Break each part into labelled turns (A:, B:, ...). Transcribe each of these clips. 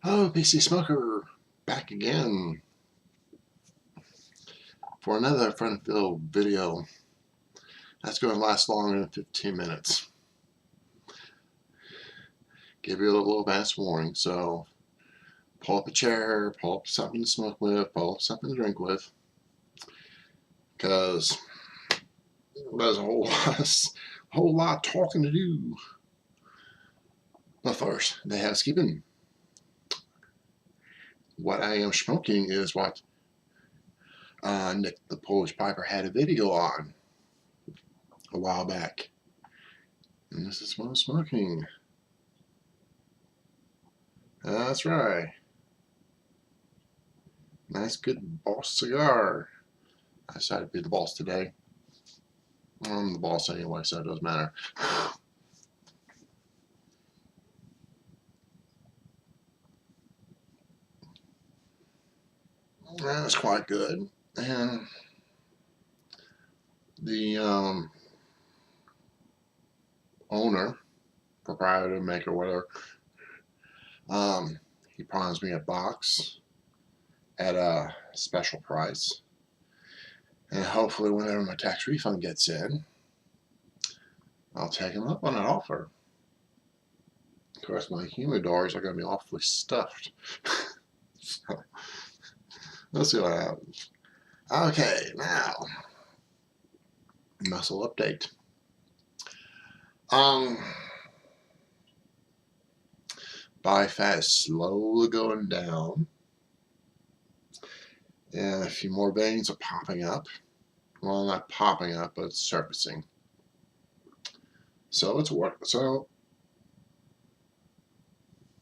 A: Oh, PC Smoker, back again for another fun-filled video. That's going to last longer than 15 minutes. Give you a little advance warning, so pull up a chair, pull up something to smoke with, pull up something to drink with, because there's a whole lot talking to do. But first, the housekeeping. What I am smoking is what Nick the Polish Piper had a video on a while back. And this is what I'm smoking. That's right. Nice, good boss cigar. I decided to be the boss today. I'm the boss anyway, so it doesn't matter. That's quite good. And the owner, proprietor, maker, whatever, he promised me a box at a special price. And hopefully whenever my tax refund gets in, I'll take him up on that offer. Of course, my humidors are going to be awfully stuffed. So, let's see what happens. Okay, now, muscle update. Body fat is slowly going down. And a few more veins are popping up. Well, not popping up, but it's surfacing. So it's working. So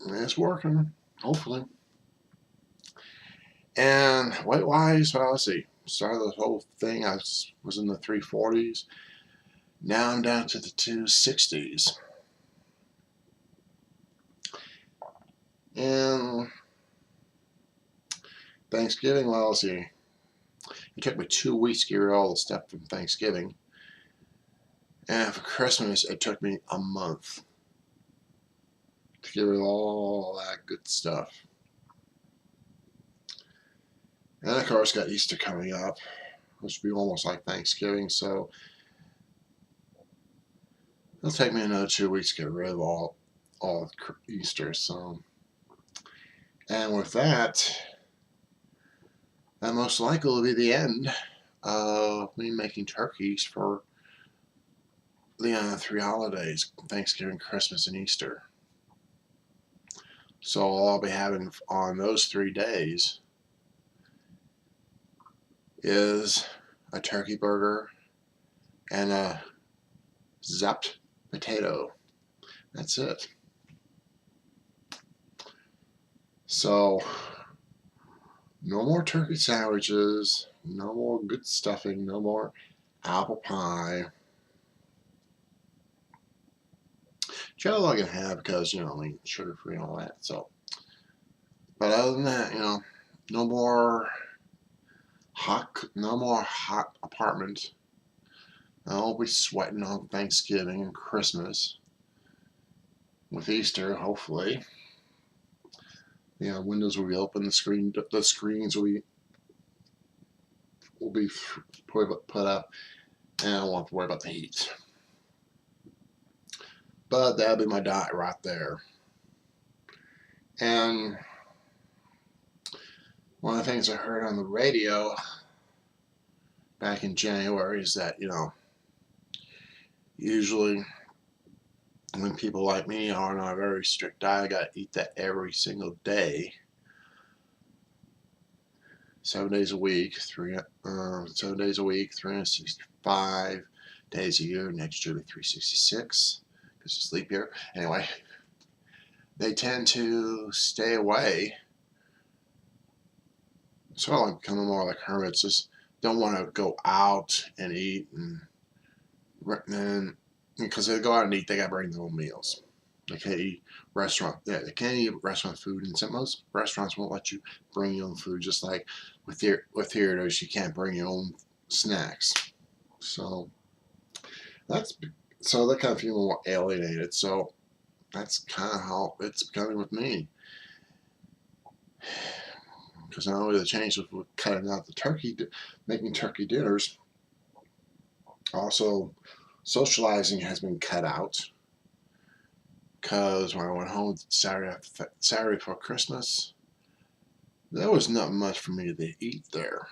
A: it's working, hopefully. And weight-wise, well, let's see. Started the whole thing, I was in the 340s. Now I'm down to the 260s. And Thanksgiving, well, let's see. It took me 2 weeks to get rid of all the stuff from Thanksgiving. And for Christmas, it took me a month to get rid of all that good stuff. And of course, got Easter coming up, which will be almost like Thanksgiving, so it'll take me another 2 weeks to get rid of all Easter. So, and with that, that most likely will be the end of me making turkeys for the 3 holidays: Thanksgiving, Christmas, and Easter. So all I'll be having on those 3 days is a turkey burger and a zapped potato. That's it. So no more turkey sandwiches, no more good stuffing, no more apple pie. Jello I can have because, I mean, sugar free and all that. So, but other than that, no more hot apartment. I'll be sweating on Thanksgiving and Christmas. With Easter, hopefully, windows will be open. The screens will be put up, and I won't have to worry about the heat. But that'll be my diet right there. And one of the things I heard on the radio back in January is that, usually when people like me are on a very strict diet, I gotta eat that every single day. 7 days a week, 365 days a year. Next year will be 366 because it's leap year. Anyway, they tend to stay away. So I'm becoming more like hermits. Just don't want to go out and eat, and because they go out and eat, they gotta bring their own meals. They can't eat they can't eat restaurant food, and most restaurants won't let you bring your own food. Just like with theaters, you can't bring your own snacks. So they're kind of feeling more alienated. So that's kind of how it's becoming with me. Because not only the changes with cutting out the turkey, making turkey dinners, also socializing has been cut out. Because when I went home Saturday before Christmas, there was not much for me to eat there.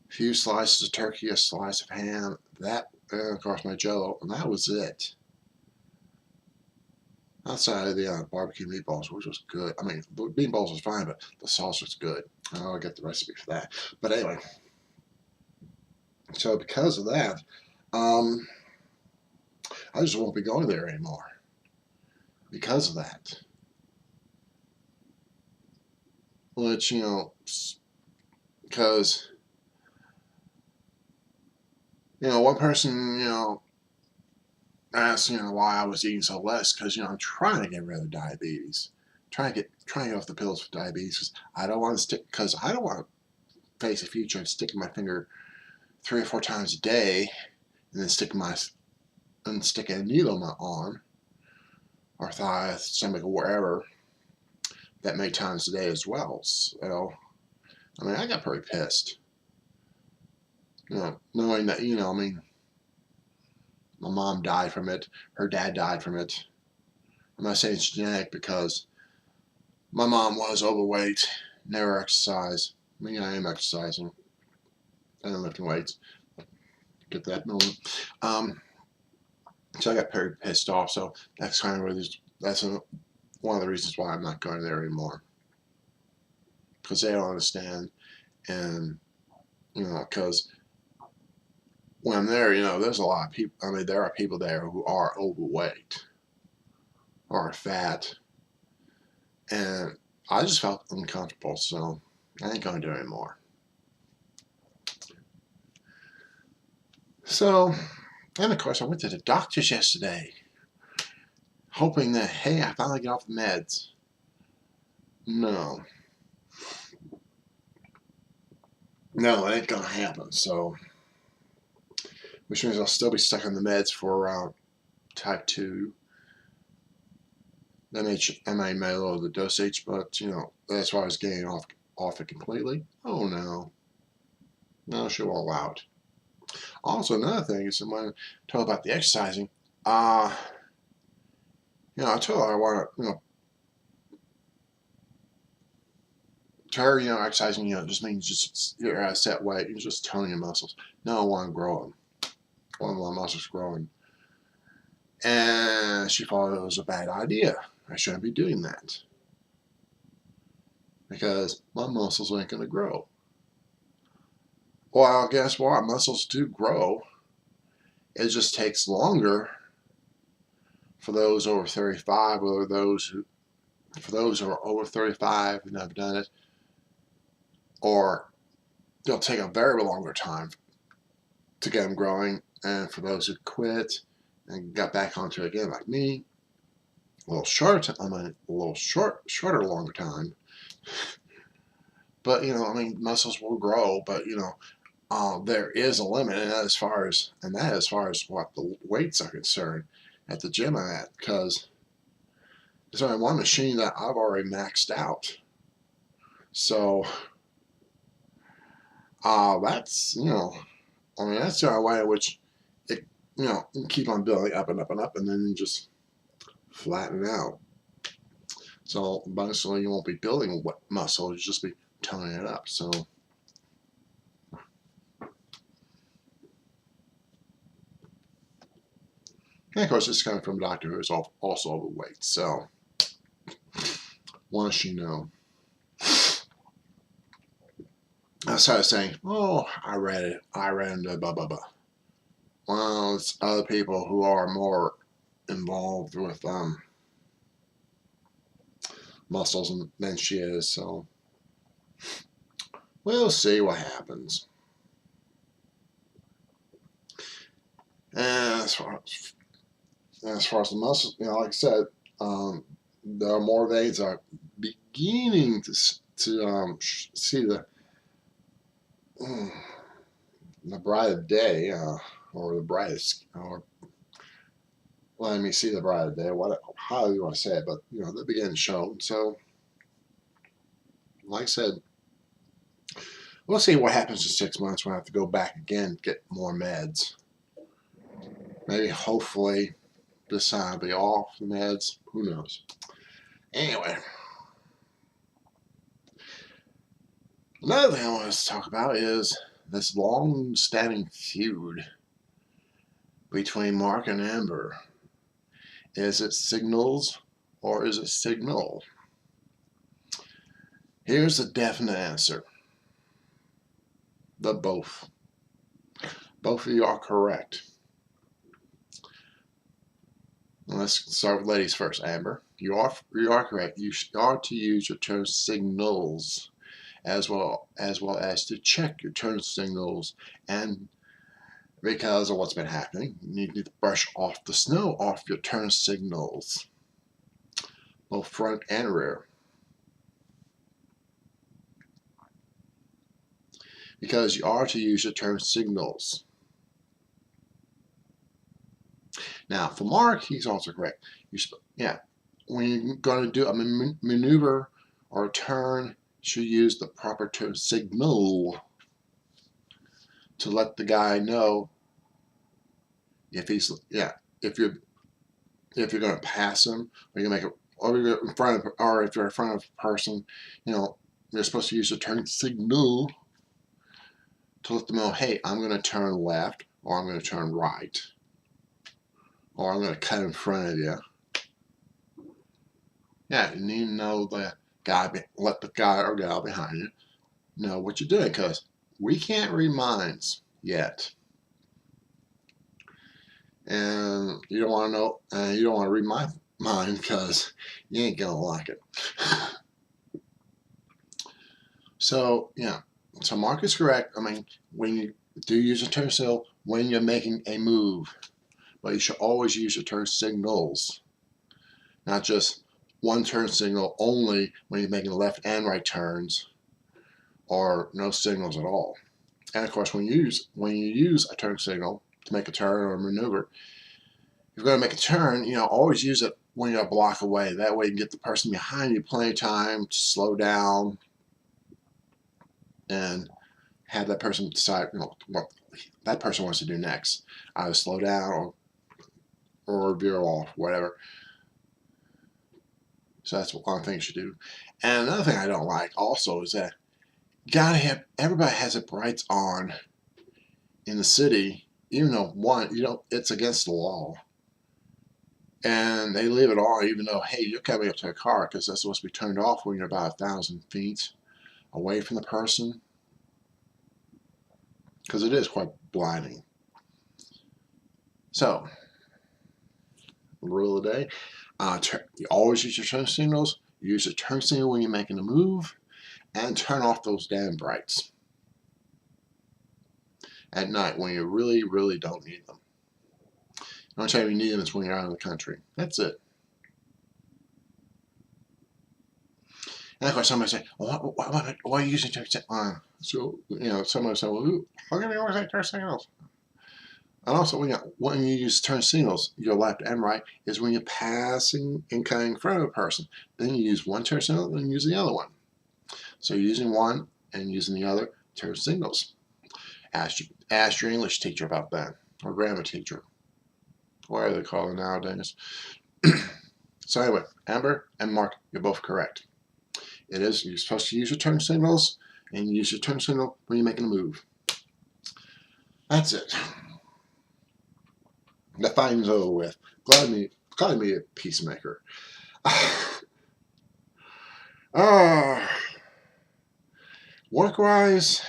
A: A few slices of turkey, a slice of ham, that, and of course my jello, and that was it. Outside of the barbecue meatballs, which was good. I mean, the meatballs was fine, but the sauce was good. I'll get the recipe for that. But anyway, so because of that, I just won't be going there anymore. Because of that. Which, because, one person, asked, why I was eating so less, because, I'm trying to get rid of diabetes. Trying to get off the pills for diabetes, because I don't want to face the future of sticking my finger 3 or 4 times a day, and then sticking a needle in my arm, or thigh, stomach, or wherever, that many times a day as well. So, I mean, I got pretty pissed. Knowing that, my mom died from it, her dad died from it. I'm not saying it's genetic because my mom was overweight, never exercised. I mean, I am exercising and lifting weights. Get that moving. So I got very pissed off. So that's kind of one of the reasons why I'm not going there anymore. Because they don't understand, and because when I'm there, there's a lot of people. I mean, there are people there who are overweight or fat, and I just felt uncomfortable, so I ain't gonna do it anymore. So, and of course, I went to the doctor's yesterday, hoping that, hey, I finally get off the meds. No, it ain't gonna happen. So, which means I'll still be stuck on the meds for type 2. They may lower the dosage, but that's why I was getting off it completely. Oh no, she won't allow it. Also, another thing is when I told about the exercising, I told her I want to, to her, exercising, just means just you're at a set weight, you're just toning your muscles. No, I want to grow them. I want my muscles growing. And she thought it was a bad idea. I shouldn't be doing that. Because my muscles ain't going to grow. Well, guess what? Muscles do grow. It just takes longer for those over 35, or for those who are over 35 and have done it, or it'll take a very longer time to get them growing. And for those who quit and got back onto it again, like me, a little shorter, longer time. But muscles will grow, but there is a limit, and that as far as what the weights are concerned at the gym I'm at, because there's only one machine that I've already maxed out. So that's that's the only way in which it keep on building up and up and up, and then just flatten out. So basically, you won't be building muscle; you'll just be toning it up. So. And of course, this is coming from a doctor who is also overweight. So, what does she know? I started saying, oh, I read it. I read into blah, blah, blah. Well, it's other people who are more involved with muscles than she is. So, we'll see what happens. And as far as the muscles, like I said, there are more veins are beginning to see the bright of day, or the brightest, or letting me see the bride of day, how you want to say it, but you know, they're beginning to show. So, like I said, we'll see what happens in 6 months when I have to go back again, get more meds. Maybe, hopefully, this time I'll be off the meds. Who knows? Anyway, another thing I want to talk about is this long-standing feud between Mark and Amber. Is it signals or is it signal? Here's the definite answer. The both. Both of you are correct. Let's start with ladies first. Amber, you are correct. You are to use your turn signals as well as to check your turn signals, and because of what's been happening, you need to brush off the snow off your turn signals, both front and rear. Because you are to use your turn signals. Now, for Mark, he's also correct. When you're going to do a maneuver or a turn, you should use the proper turn signal to let the guy know if he's if you're going to pass him, or you make it, or you're in front of, or if you're in front of a person, you know, you're supposed to use the turn signal to let them know, hey, I'm going to turn left, or I'm going to turn right, or I'm going to cut in front of you. Yeah, you need to know the guy, let the guy or gal behind you know what you're doing, because we can't read minds yet. And you don't want to know, you don't want to read my mind, because you ain't going to like it. So, yeah. So Mark is correct. I mean, when you do use a turn signal, when you're making a move, but you should always use your turn signals, not just one turn signal only when you're making left and right turns, or no signals at all. And of course, when you use a turn signal to make a turn or a maneuver, if you're going to make a turn, you know, always use it when you're a block away. That way you can get the person behind you plenty of time to slow down and have that person decide, you know, what that person wants to do next. Either slow down or veer off, whatever. So that's one thing you should do. And another thing I don't like also is that everybody has their brights on in the city, even though it's against the law. And they leave it on even though, hey, you're coming up to a car, because that's supposed to be turned off when you're about 1,000 feet away from the person, because it is quite blinding. So, rule of the day, you always use your turn signals. Use your turn signal when you're making a move, and turn off those damn brights at night when you really, really don't need them. The only time you need them is when you're out of the country. That's it. And of course, somebody say, well, why are you using turn signals? So, you know, somebody say, well, how can you always say turn signals? And also, when you use turn signals, your left and right, is when you're passing and coming in front of a person. Then you use one turn signal, then you use the other one. So you're using one and using the other turn signals. Ask your English teacher about that, or grammar teacher. What are they calling nowadays? So anyway, Amber and Mark, you're both correct. You're supposed to use your turn signals, and you use your turn signal when you're making a move. That's it. The fighting's over with. Glad to be a peacemaker. Work-wise,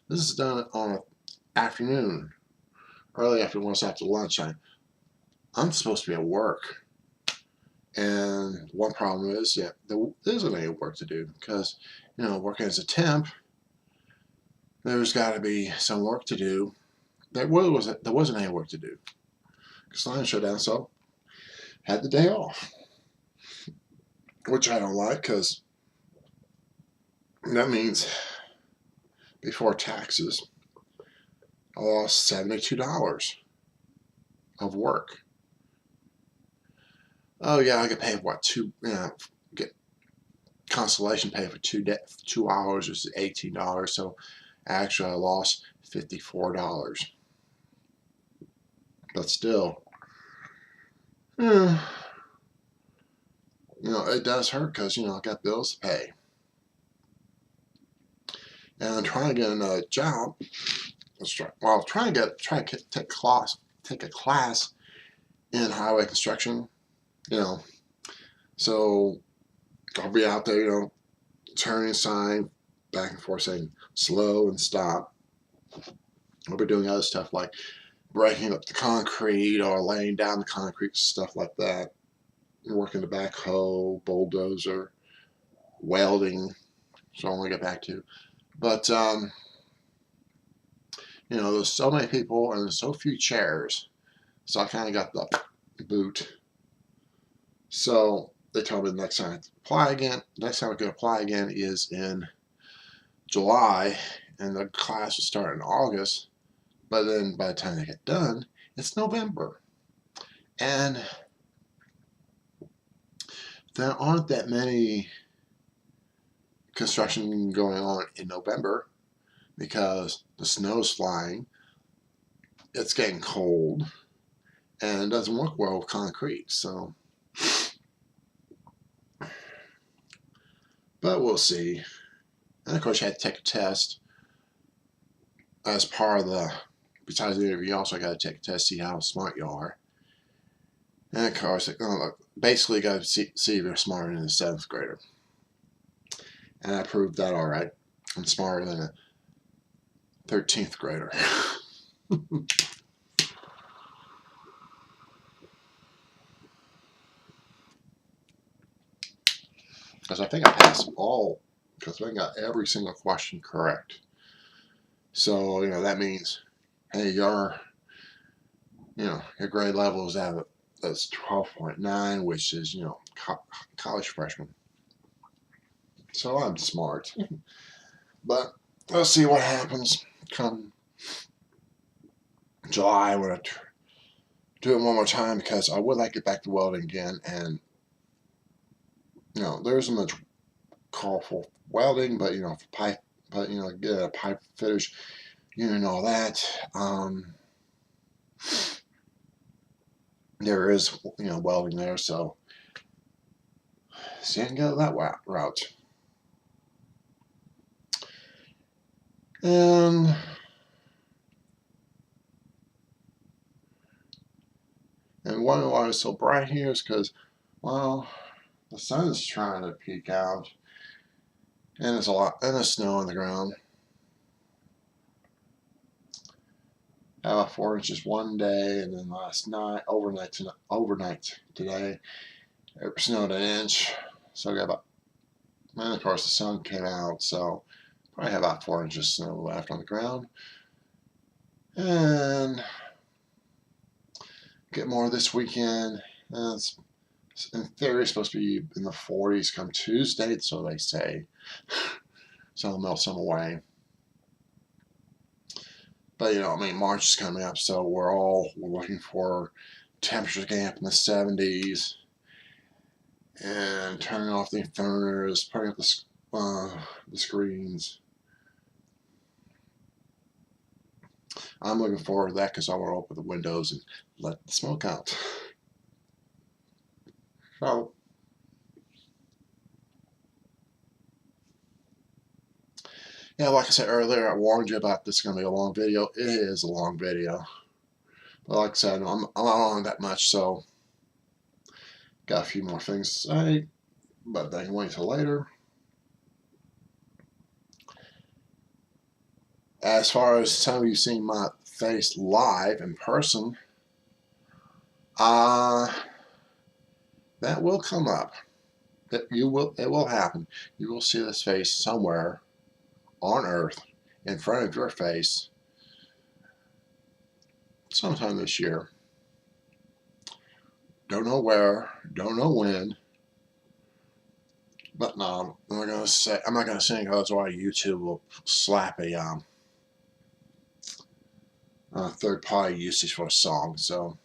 A: this is done on afternoon, early afternoon, once after lunchtime. I'm supposed to be at work, and one problem is, there isn't any work to do, because, you know, working as a temp, there's got to be some work to do. There wasn't any work to do, because line shut down, so had the day off, which I don't like, because that means before taxes I lost $72. of work. Oh yeah, I get paid what, get consolation pay for 2 hours, which is $18. So actually I lost $54. But still, eh, it does hurt because I got bills to pay. And I'm trying to get another job. Well, trying to take a class in highway construction. So I'll be out there, turning sign back and forth saying slow and stop. I'll be doing other stuff like breaking up the concrete or laying down the concrete, stuff like that. Working the backhoe, bulldozer, welding. So I want to get back to. But there's so many people and there's so few chairs. So I kind of got the boot. So they told me the next time I apply again, next time I can apply again is in July, and the class will start in August. But then by the time they get done, it's November. And there aren't that many construction going on in November because the snow's flying, it's getting cold, and it doesn't work well with concrete. So, but we'll see. And of course, you had to take a test as part of besides the interview, you also got to take a test, see how smart you are. And of course, basically got to see if you're smarter than a 7th grader. And I proved that all right. I'm smarter than a 13th grader. Because I think I passed all, because I got every single question correct. So, that means, hey, your grade level is at that's 12.9, which is, college freshman. So I'm smart. But let's see what happens come July when I do it one more time, because I would like to get back to welding again. And, there isn't much call for welding, but, for pipe, but, get a pipe fitters, and all that. There is, welding there, so see if I can go that route. And why it's so bright here is because, well, the sun is trying to peek out, and there's there's snow on the ground. About 4 inches one day, and then last night, overnight today, it snowed an inch. So I got about, and of course the sun came out, so probably have about 4 inches of snow left on the ground. And get more this weekend. And it's in theory supposed to be in the 40s come Tuesday, so they say. So I'll melt some away. But March is coming up, so we're looking for temperatures getting up in the 70s, and turning off the furnace, putting up the screens. I'm looking forward to that because I want to open the windows and let the smoke out. So, yeah, like I said earlier, I warned you about this is going to be a long video. It is a long video. But like I said, I'm not on that much, so got a few more things to say, but they can wait till later. As far as some of you seeing my face live in person, that will come up. It will happen. You will see this face somewhere on Earth in front of your face sometime this year. Don't know where, don't know when, but no, I'm not gonna sing because why YouTube will slap a third-party usage for a song. So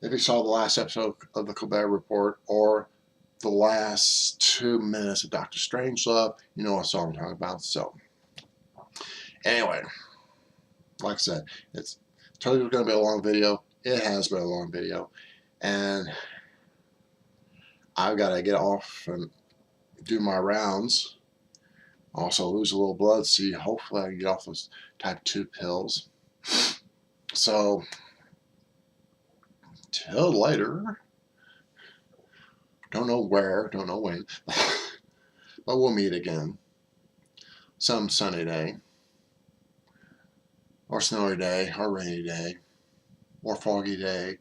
A: if you saw the last episode of the Colbert Report or the last 2 minutes of Dr. Strangelove, you know what song I'm talking about. So, anyway, like I said, it's totally going to be a long video. It has been a long video. And I've got to get off and do my rounds. Also lose a little blood. See, hopefully I can get off those type 2 pills. So, till later. Don't know where, don't know when. But we'll meet again. Some sunny day. Or snowy day. Or rainy day. Or foggy day.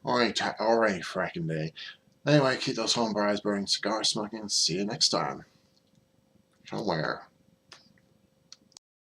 A: Or any fracking day. Anyway, keep those home brides burning, cigar smoking. See you next time. Somewhere.